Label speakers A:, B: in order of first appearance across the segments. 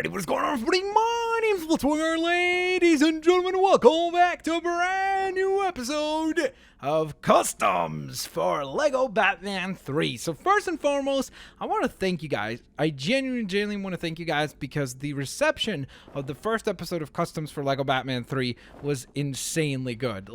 A: Hey, what is going on, everybody? My name's Blitzwinger, ladies and gentlemen. Welcome back to a brand new episode of Customs for Lego Batman 3. So first and foremost, I want to thank you guys. I genuinely want to thank you guys because the reception of the first episode of Customs for Lego Batman 3 was insanely good.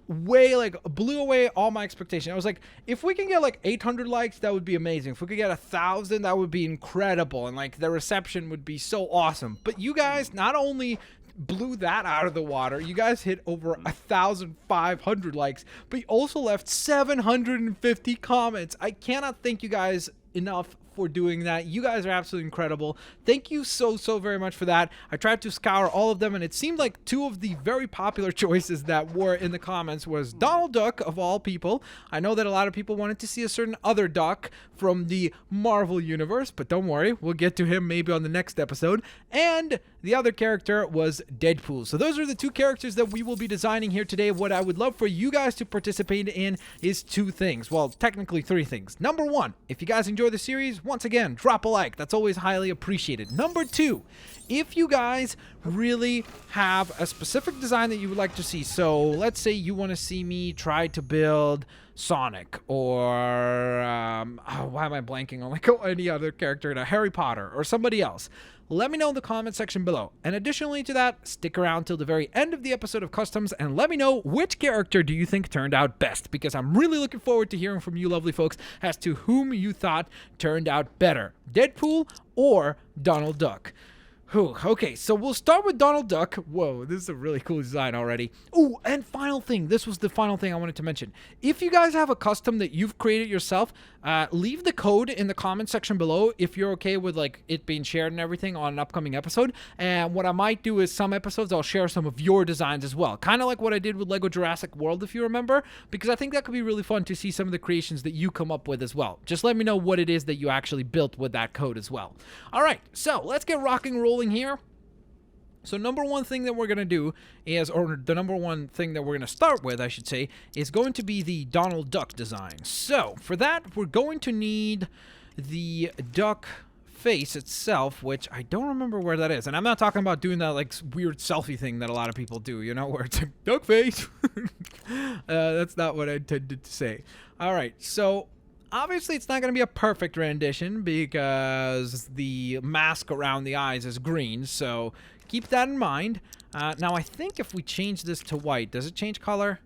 A: Blew away all my expectations. I was like, if we can get like 800 likes, that would be amazing. If we could get 1,000, that would be incredible, and like the reception would be so awesome. But you guys not only blew that out of the water, you guys hit over 1,500 likes, but you also left 750 comments. I cannot thank you guys enough for doing that. You guys are absolutely incredible. Thank you so very much for that. I tried to scour all of them, and it seemed like two of the very popular choices that were in the comments was Donald Duck, of all people. I know that a lot of people wanted to see a certain other Duck from the Marvel universe, but don't worry, we'll get to him maybe on the next episode. And the other character was Deadpool. So those are the two characters that we will be designing here today. What I would love for you guys to participate in is two things. Well, technically three things. Number one, if you guys enjoy the series, once again, drop a like. That's always highly appreciated. Number two, if you guys really have a specific design that you would like to see, so let's say you want to see me try to build Sonic, or why am I blanking on like any other character, Harry Potter or somebody else, let me know in the comment section below. And additionally to that, stick around till the very end of the episode of Customs and let me know which character do you think turned out best, because I'm really looking forward to hearing from you lovely folks as to whom you thought turned out better, Deadpool or Donald Duck. Okay, so we'll start with Donald Duck. Whoa, this is a really cool design already. Oh, and final thing. This was the final thing I wanted to mention. If you guys have a custom that you've created yourself, leave the code in the comment section below if you're okay with like it being shared and everything on an upcoming episode. And what I might do is some episodes I'll share some of your designs as well. Kind of like what I did with Lego Jurassic World, if you remember, because I think that could be really fun to see some of the creations that you come up with as well. Just let me know what it is that you actually built with that code as well. All right, so let's get rocking and rolling here. So number one thing that we're going to do is, or the number one thing that we're going to start with, I should say, is going to be the Donald Duck design. So for that, we're going to need the duck face itself, which I don't remember where that is. And I'm not talking about doing that like weird selfie thing that a lot of people do, you know, where it's like duck face. That's not what I intended to say. All right, so obviously, it's not going to be a perfect rendition because the mask around the eyes is green, so keep that in mind. Now, I think if we change this to white, does it change color?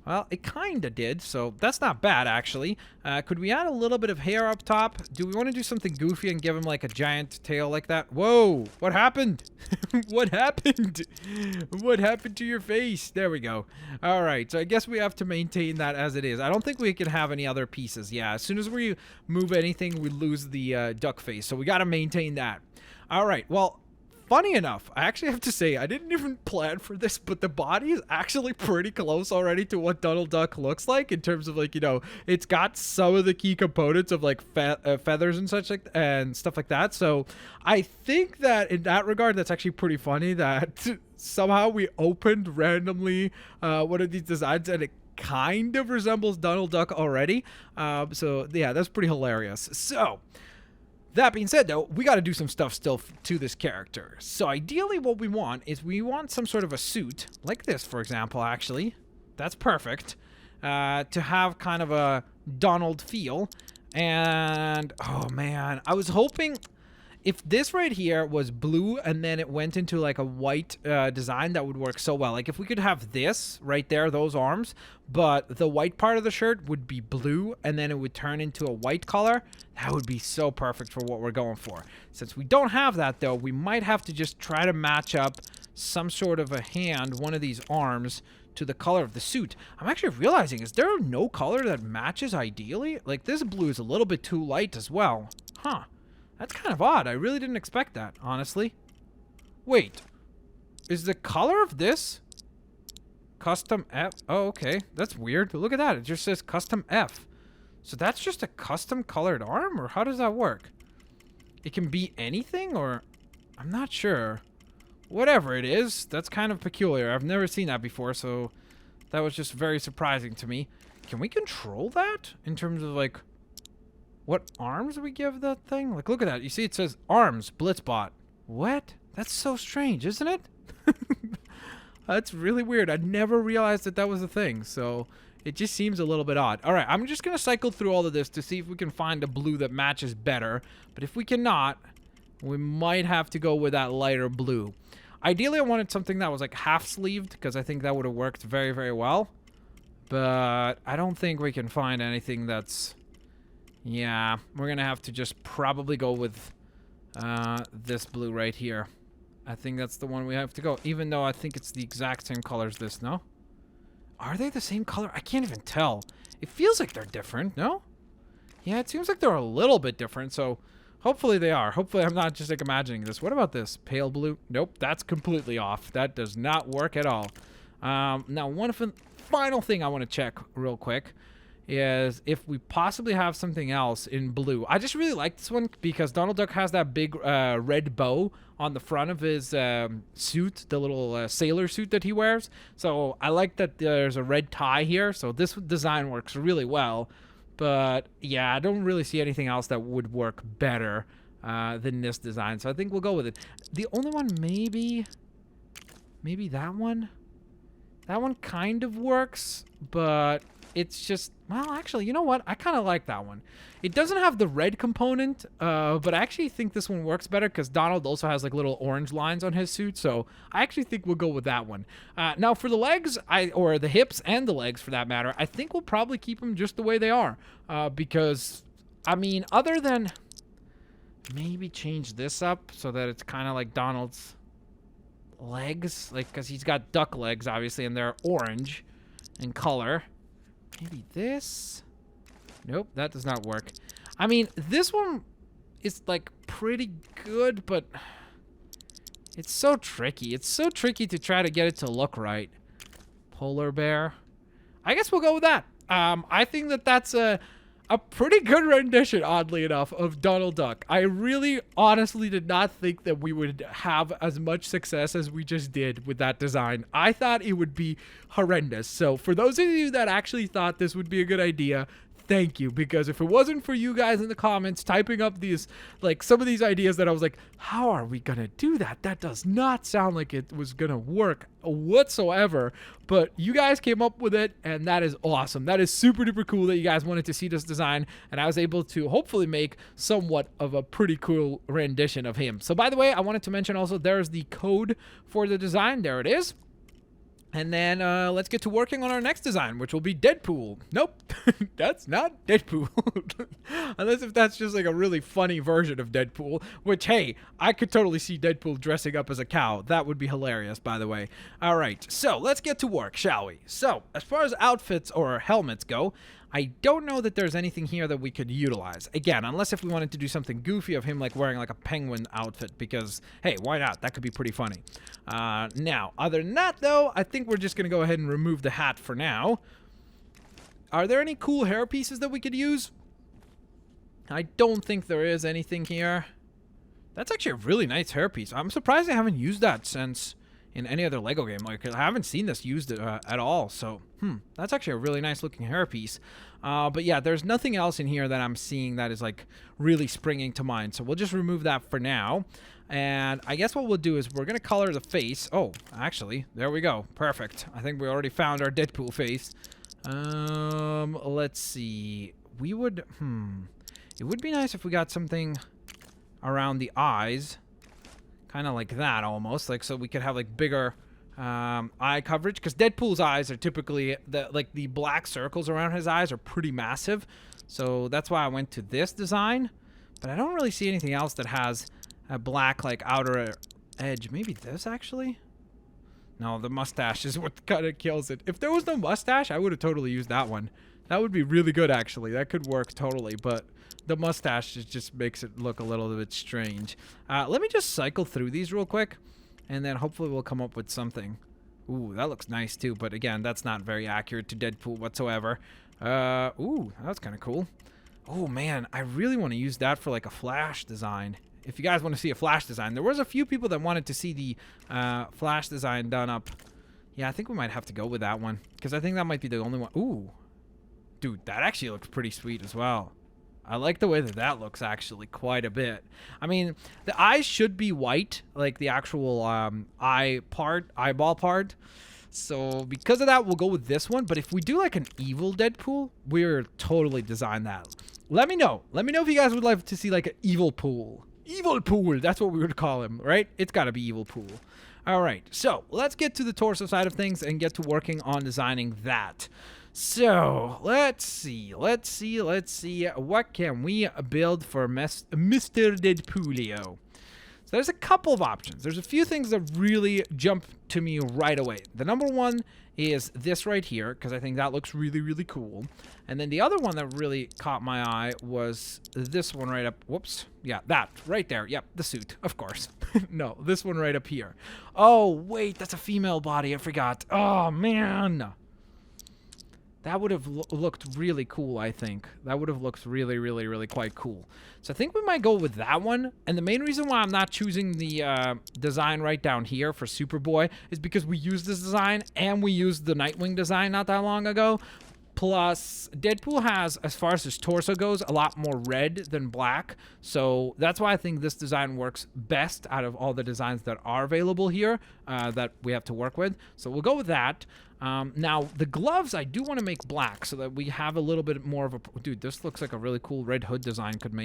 A: Well, it kind of did, so that's not bad, actually. Could we add a little bit of hair up top? Do we want to do something goofy and give him, like, a giant tail like that? Whoa! What happened? What happened? What happened to your face? There we go. All right, so I guess we have to maintain that as it is. I don't think we can have any other pieces. Yeah, as soon as we move anything, we lose the duck face, so we got to maintain that. All right, well, funny enough, I actually have to say, I didn't even plan for this, but the body is actually pretty close already to what Donald Duck looks like in terms of, like, you know, it's got some of the key components of, like, feathers and such, like, and stuff like that. So I think that in that regard, that's actually pretty funny that somehow we opened randomly one of these designs and it kind of resembles Donald Duck already. So, yeah, that's pretty hilarious. So that being said, though, we got to do some stuff still to this character. So ideally what we want is we want some sort of a suit, like this, for example, actually. That's perfect. To have kind of a Donald feel. And, oh man, I was hoping if this right here was blue and then it went into like a white design, that would work so well. Like if we could have this right there, those arms, but the white part of the shirt would be blue and then it would turn into a white color, that would be so perfect for what we're going for. Since we don't have that though, we might have to just try to match up some sort of a hand, one of these arms, to the color of the suit. I'm actually realizing, is there no color that matches ideally? Like this blue is a little bit too light as well. Huh. That's kind of odd. I really didn't expect that, honestly. Wait. Is the color of this custom F? Oh, okay. That's weird. Look at that. It just says custom F. So that's just a custom colored arm? Or how does that work? It can be anything? Or I'm not sure. Whatever it is, that's kind of peculiar. I've never seen that before, so that was just very surprising to me. Can we control that in terms of, like, what arms we give that thing? Like, look at that. You see it says arms, Blitzbot. What? That's so strange, isn't it? That's really weird. I never realized that that was a thing, so it just seems a little bit odd. All right, I'm just going to cycle through all of this to see if we can find a blue that matches better. But if we cannot, we might have to go with that lighter blue. Ideally, I wanted something that was like half-sleeved because I think that would have worked very, very well. But I don't think we can find anything that's... Yeah, we're going to have to just probably go with this blue right here. I think that's the one we have to go, even though I think it's the exact same color as this, no? Are they the same color? I can't even tell. It feels like they're different, no? Yeah, it seems like they're a little bit different, so hopefully they are. Hopefully I'm not just like imagining this. What about this? Pale blue? Nope, that's completely off. That does not work at all. Now, one final thing I want to check real quick is if we possibly have something else in blue. I just really like this one because Donald Duck has that big red bow on the front of his suit, the little sailor suit that he wears. So I like that there's a red tie here. So this design works really well. But yeah, I don't really see anything else that would work better than this design. So I think we'll go with it. The only one maybe that one. That one kind of works, but it's just, well, actually, you know what? I kind of like that one. It doesn't have the red component, but I actually think this one works better because Donald also has like little orange lines on his suit, so I actually think we'll go with that one. Now, for the legs, or the hips and the legs for that matter, I think we'll probably keep them just the way they are because, I mean, other than maybe change this up so that it's kind of like Donald's legs, like, because he's got duck legs, obviously, and they're orange in color. Maybe this? Nope, that does not work. I mean, this one is, like, pretty good, but it's so tricky. It's so tricky to try to get it to look right. Polar bear. I guess we'll go with that. I think that that's a pretty good rendition, oddly enough, of Donald Duck. I really honestly did not think that we would have as much success as we just did with that design. I thought it would be horrendous. So for those of you that actually thought this would be a good idea, thank you, because if it wasn't for you guys in the comments typing up these, like, some of these ideas that I was like, how are we gonna do that? That does not sound like it was gonna work whatsoever. But you guys came up with it, and that is awesome. That is super duper cool that you guys wanted to see this design, and I was able to hopefully make somewhat of a pretty cool rendition of him. So by the way, I wanted to mention also there's the code for the design. There it is. And then let's get to working on our next design, which will be Deadpool. Nope, that's not Deadpool. Unless if that's just like a really funny version of Deadpool, which, hey, I could totally see Deadpool dressing up as a cow. That would be hilarious, by the way. All right, so let's get to work, shall we? So as far as outfits or helmets go, I don't know that there's anything here that we could utilize. Again, unless if we wanted to do something goofy of him like wearing like a penguin outfit because, hey, why not? That could be pretty funny. Now, other than that, though, I think we're just going to go ahead and remove the hat for now. Are there any cool hair pieces that we could use? I don't think there is anything here. That's actually a really nice hairpiece. I'm surprised I haven't used that since in any other Lego game. Like, I haven't seen this used at all, so, that's actually a really nice looking hairpiece. But yeah, there's nothing else in here that I'm seeing that is, like, really springing to mind, so we'll just remove that for now. And I guess what we'll do is we're going to color the face. Oh, actually, there we go. Perfect. I think we already found our Deadpool face. Let's see. We would, it would be nice if we got something around the eyes. Kind of like that, almost, like, so we could have like bigger eye coverage, because Deadpool's eyes are typically the black circles around his eyes are pretty massive, so that's why I went to this design. But I don't really see anything else that has a black like outer edge. Maybe this, actually. No, the mustache is what kind of kills it. If there was no mustache, I would have totally used that one. That would be really good, actually. That could work totally, but the mustache just makes it look a little bit strange. Let me just cycle through these real quick, and then hopefully we'll come up with something. Ooh, that looks nice too, but again, that's not very accurate to Deadpool whatsoever. Ooh, that's kind of cool. Oh man, I really want to use that for like a Flash design. If you guys want to see a Flash design, there was a few people that wanted to see the Flash design done up. Yeah, I think we might have to go with that one, because I think that might be the only one. Ooh, dude, that actually looks pretty sweet as well. I like the way that that looks actually quite a bit. I mean, the eyes should be white, like the actual eyeball part. So because of that, we'll go with this one. But if we do like an evil Deadpool, we're totally design that. Let me know. Let me know if you guys would like to see like an evil pool. Evil pool. That's what we would call him, right? It's got to be evil pool. All right. So let's get to the torso side of things and get to working on designing that. So let's see. What can we build for Mr. Deadpoolio? So there's a couple of options. There's a few things that really jump to me right away. The number one is this right here, because I think that looks really, really cool. And then the other one that really caught my eye was this one right up. Whoops. Yeah, that right there. Yep, the suit, of course. No, this one right up here. Oh, wait, that's a female body. I forgot. Oh, man. That would have looked really cool, I think. That would have looked really, really, really quite cool. So I think we might go with that one. And the main reason why I'm not choosing the design right down here for Superboy is because we used this design and we used the Nightwing design not that long ago. Plus, Deadpool has, as far as his torso goes, a lot more red than black. So that's why I think this design works best out of all the designs that are available here that we have to work with. So we'll go with that. Now, the gloves, I do want to make black so that we have a little bit more of a... Dude, this looks like a really cool Red Hood design could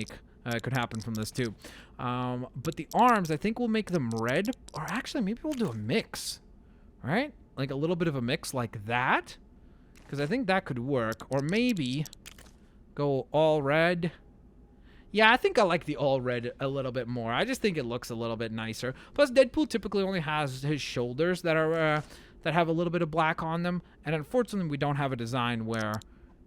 A: happen from this too. But the arms, I think we'll make them red. Or actually, maybe we'll do a mix. Right? Like a little bit of a mix like that. Because I think that could work. Or maybe go all red. Yeah, I think I like the all red a little bit more. I just think it looks a little bit nicer. Plus, Deadpool typically only has his shoulders that are that have a little bit of black on them. And unfortunately, we don't have a design where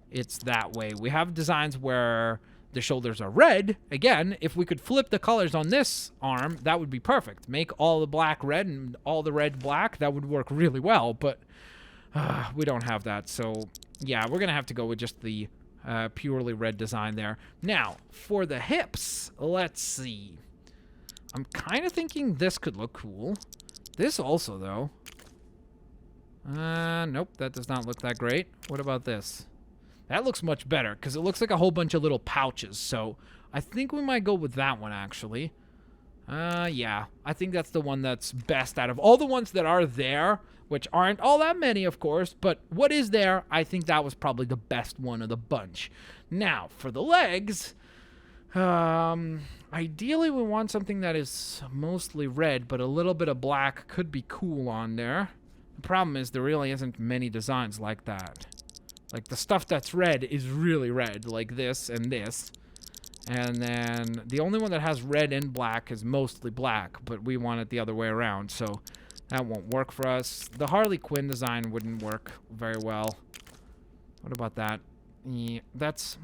A: it's that way. We have designs where the shoulders are red. Again, if we could flip the colors on this arm, that would be perfect. Make all the black red and all the red black. That would work really well, but... we don't have that, so yeah, we're gonna have to go with just the purely red design there. Now, for the hips, let's see. I'm kind of thinking this could look cool. This also, though. Nope, that does not look that great. What about this? That looks much better, because it looks like a whole bunch of little pouches, so I think we might go with that one, actually. Yeah, I think that's the one that's best out of all the ones that are there, which aren't all that many, of course, but what is there, I think that was probably the best one of the bunch. Now, for the legs, ideally we want something that is mostly red, but a little bit of black could be cool on there. The problem is there really isn't many designs like that. Like, the stuff that's red is really red, like this and this. And then the only one that has red and black is mostly black, but we want it the other way around, so that won't work for us. The Harley Quinn design wouldn't work very well. What about that? Yeah, that's,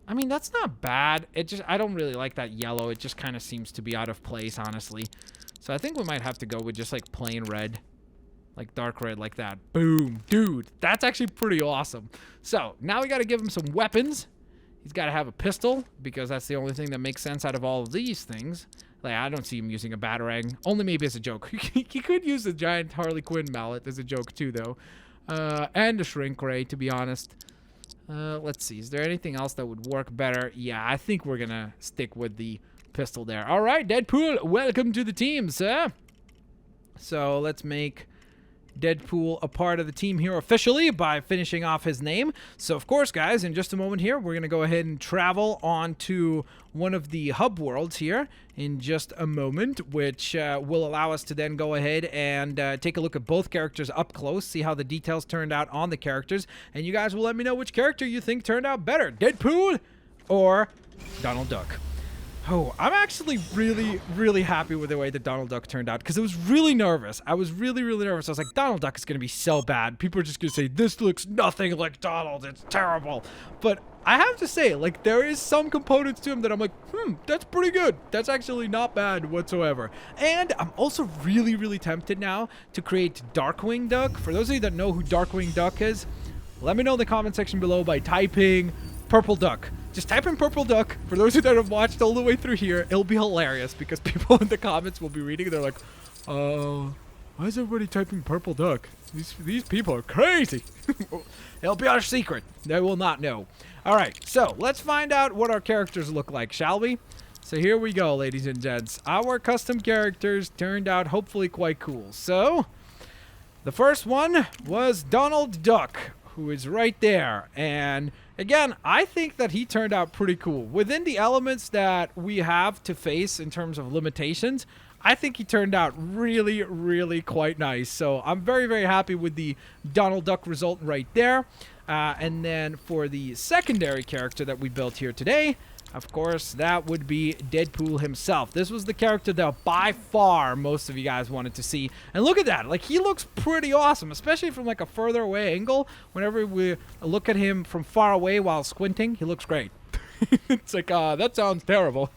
A: I mean, that's not bad. It just, I don't really like that yellow. It just kind of seems to be out of place, honestly. So I think we might have to go with just, like, plain red. Like, dark red like that. Boom. Dude, that's actually pretty awesome. So, now we got to give him some weapons. He's got to have a pistol, because that's the only thing that makes sense out of all of these things. Like, I don't see him using a batarang. Only maybe as a joke. He could use a giant Harley Quinn mallet as a joke, too, though. And a shrink ray, to be honest. Let's see. Is there anything else that would work better? Yeah, I think we're going to stick with the pistol there. All right, Deadpool, welcome to the team, sir. So, let's make Deadpool a part of the team here officially by finishing off his name. So of course, guys, in just a moment here, we're going to go ahead and travel on to one of the hub worlds here in just a moment, which will allow us to then go ahead and take a look at both characters up close, see how the details turned out on the characters, and you guys will let me know which character you think turned out better, Deadpool or Donald Duck. Oh, I'm actually really, really happy with the way that Donald Duck turned out, because I was really nervous. I was really, really nervous. I was like, Donald Duck is going to be so bad. People are just going to say, this looks nothing like Donald. It's terrible. But I have to say, like, there is some components to him that I'm like, that's pretty good. That's actually not bad whatsoever. And I'm also really, really tempted now to create Darkwing Duck. For those of you that know who Darkwing Duck is, let me know in the comment section below by typing Purple Duck. Just type in Purple Duck. For those who that have watched all the way through here, it'll be hilarious because people in the comments will be reading. They're like, oh, Why is everybody typing purple duck? These people are crazy. It'll be our secret. They will not know. All right, so let's find out what our characters look like, shall we? So here we go, ladies and gents. Our custom characters turned out hopefully quite cool. So the first one was Donald Duck, who is right there. And again, I think that he turned out pretty cool. Within the elements that we have to face in terms of limitations, I think he turned out really, really quite nice. So I'm very, very happy with the Donald Duck result right there. And then for the secondary character that we built here today, of course, that would be Deadpool himself. This was the character that by far most of you guys wanted to see. And look at that. Like, he looks pretty awesome, especially from like a further away angle. Whenever we look at him from far away while squinting, he looks great. It's like, that sounds terrible.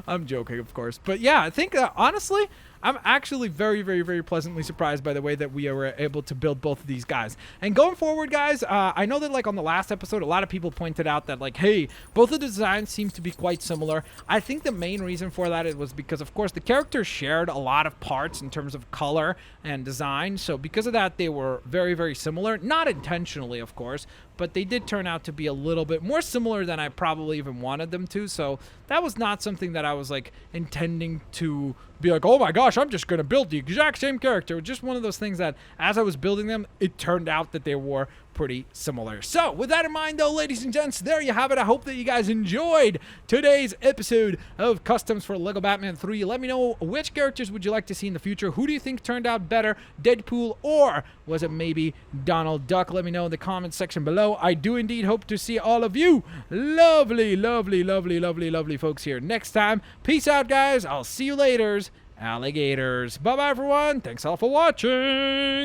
A: I'm joking, of course. But yeah, I think honestly, I'm actually very, very, very pleasantly surprised by the way that we were able to build both of these guys. And going forward, guys, I know that like on the last episode, a lot of people pointed out that like, hey, both of the designs seem to be quite similar. I think the main reason for that was because, of course, the characters shared a lot of parts in terms of color and design. So because of that, they were very, very similar. Not intentionally, of course, but they did turn out to be a little bit more similar than I probably even wanted them to. So that was not something that I was like intending to be like, oh my gosh, I'm just going to build the exact same character. Just one of those things that as I was building them, it turned out that they were pretty similar. So with that in mind, though, ladies and gents, there you have it. I hope that you guys enjoyed today's episode of Customs for Lego Batman 3. Let me know, which characters would you like to see in the future? Who do you think turned out better, Deadpool, or was it maybe Donald Duck? Let me know in the comments section below. I do indeed hope to see all of you lovely, lovely, lovely, lovely, lovely folks here next time. Peace out, guys. I'll see you later, alligators. Bye-bye, everyone. Thanks all for watching.